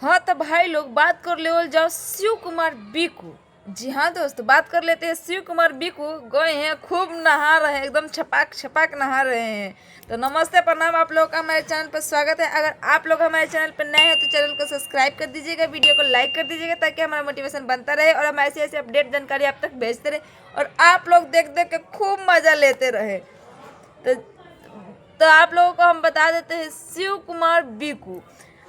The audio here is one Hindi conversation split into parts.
हाँ तो भाई लोग बात कर ले जाओ शिव कुमार बीकू। जी हाँ दोस्तों, बात कर लेते हैं। शिव कुमार बीकू गए हैं, खूब नहा रहे हैं, एकदम छपाक छपाक नहा रहे हैं। तो नमस्ते प्रणाम, आप लोगों का हमारे चैनल पर स्वागत है। अगर आप लोग हमारे चैनल पर नए हैं तो चैनल को सब्सक्राइब कर दीजिएगा, वीडियो को लाइक कर दीजिएगा ताकि हमारा मोटिवेशन बनता रहे और हम ऐसी ऐसी अपडेट जानकारी आप तक भेजते रहे और आप लोग देख देख के खूब मज़ा लेते रहे। तो आप लोगों को हम बता देते हैं शिव कुमार बीकू।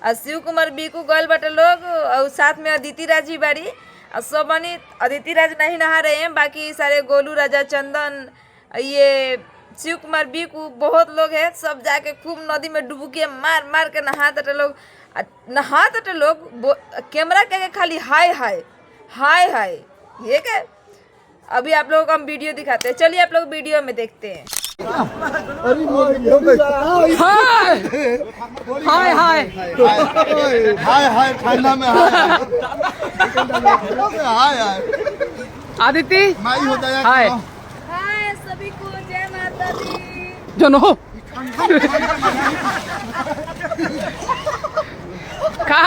और शिव कुमार बीकू गल बटे लोग और साथ में अदिति राज भी बाड़ी और सब बनी। अदिति राज नहीं नहा रहे हैं, बाकी सारे गोलू राजा चंदन ये शिव कुमार बीकू बहुत लोग हैं, सब जाके खूब नदी में डुबकी मार मार के नहाते लोग कैमरा के खाली हाय हाय हाय हाय। ये क्या, अभी आप लोगों को हम वीडियो दिखाते हैं, चलिए आप लोग वीडियो में देखते हैं। हाय हाय हाय हाय हाय ठंडा में हाय हाय आदिति माई होता है। हाय हाय सभी को, जय माता दी। जनो का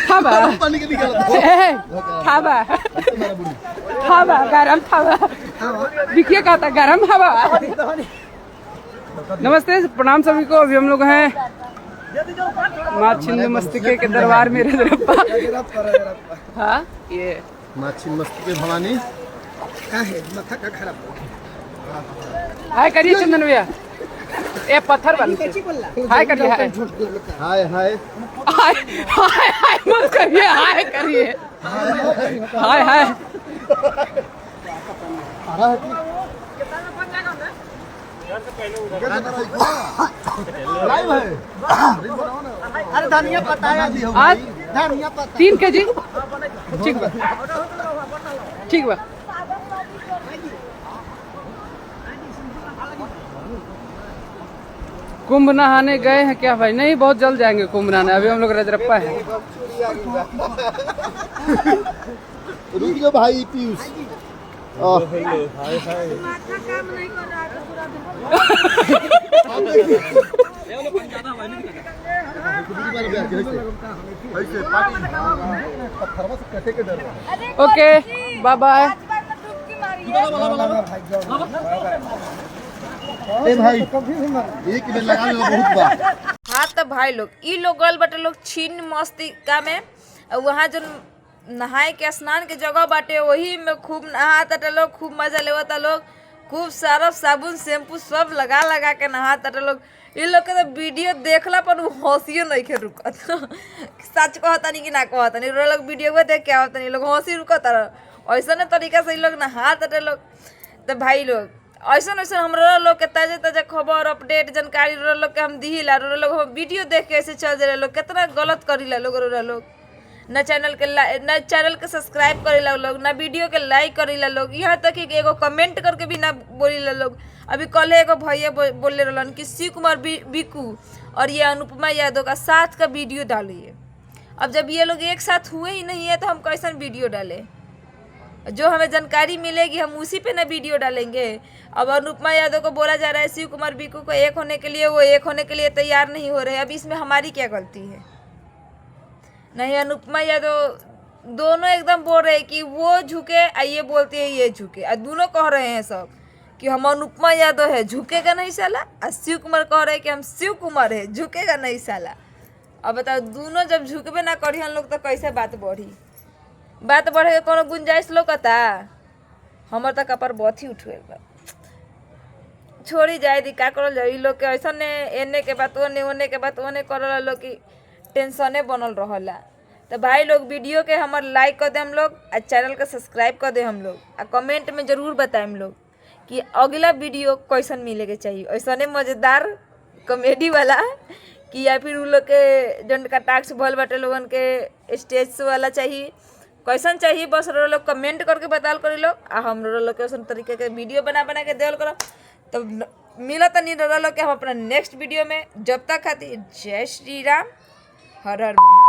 थाबा पानी के निकल थाबा थाबा गरम थाबा देखिए का था गरम हवा। नमस्ते प्रणाम सभी को। अभी हम लोग हैं माँ छिन्न मस्तिके के दरबार में रजरप्पा। हाँ ये माँ छिन्न मस्तिके भवानी हाय करिए चंदन भैया, ये पत्थर वाली हाय करिए। हाय हाय हाय हाय हाय हाय मत करिए, हाय करिए हाय हाय। अरे धनिया पत्ता आज धनिया पत्ता 3 kg ठीक बा ठीक बा। कुंभ नहाने गए हैं क्या भाई? नहीं, बहुत जल्द जाएंगे कुंभ नहाने। अभी हम लोग रजरप्पा है। रुक जाओ भाई पीयूष। Okay bye bye. भाई एक मिनट लगा लो बहुत बार। हाँ तो भाई लोग ई लोग गल बटे लोग छिन्न मस्तिका में, वहाँ जो नहाए के स्नान के जगह बाटे वही में खूब नहाता लोग, खूब मजा लेवता लोग, खूब सारा साबुन शैम्पू सब लगा लगा के नहाता लोग। इन लोग के तो वीडियो देखला पर हंसियो नहीं के रुकत। सच कहता नहीं कि ना कहता नहीं, लोग वीडियो में देख के आवता नहीं, लोग हंसी रुकता ऐसा तरीका से लोग नहाता लोग। तो भाई लोग ऐसा ऐसा हमारा लोग के ताजा ताजा खबर अपडेट जानकारी लोग के हम दी ला लोग, हम वीडियो देख के ऐसे चल दे लोग, कितना गलत करी ला लोग न चैनल के सब्सक्राइब करी ला लोग, ना वीडियो के लाइक करी ला लोग, यहाँ तक कि एगो कमेंट करके भी ना बोली ला लोग। अभी कल एगो भैया बोले रहलन कि शिव कुमार बीकू और ये अनुपमा यादव का साथ का वीडियो डालिए। अब जब ये लोग एक साथ हुए ही नहीं है तो हम कैसा वीडियो डालें? जो हमें जानकारी मिलेगी हम उसी पे ना वीडियो डालेंगे। अब अनुपमा यादव को बोला जा रहा है शिव कुमार बीकू को एक होने के लिए, वो एक होने के लिए तैयार नहीं हो रहे। अब इसमें हमारी क्या गलती है? नहीं, अनुपमा यादव दोनों एकदम बोल रहे हैं कि वो झुके और ये बोलते हैं ये झुके, और दोनों कह रहे हैं सब कि हम अनुपमा यादव है झुकेगा नहीं साला, और शिव कुमार कह रहे हैं कि हम शिव कुमार है झुकेगा नहीं साला। अब बताओ, दोनों जब झुकबे ना करी हम लोग तो कैसे बात बढ़ी? बात बढ़े के कोनो गुंजाइश लोकता? हमर तक कपर बहुत ही उठे बा। छोड़ी जाए दी, का करल जाए। लोग के ऐसा ने एने के बात ओने के बात ओने करल लोग की टेंशने बनल रहला। तो भाई लोग वीडियो के हमार लाइक कर दे हम लोग, और चैनल के सब्सक्राइब कर दे हम लोग, और कमेंट में ज़रूर बताएं हम लोग कि अगला वीडियो कैसन मिले के चाहिए, ऐसा मज़ेदार कॉमेडी वाला कि या फिर उन लोग के जन का टास्क भल बाटे लोगन के स्टेज वाला चाहिए, कैसन चाहिए बस लोग कमेंट करके बताल करी लोग, आ हम लोग के तरीके के वीडियो बना के देल करो। तो मिला तो नहीं लोग के हम अपना नेक्स्ट वीडियो में। जब तक खातिर जय श्री राम, हर हर महादेव।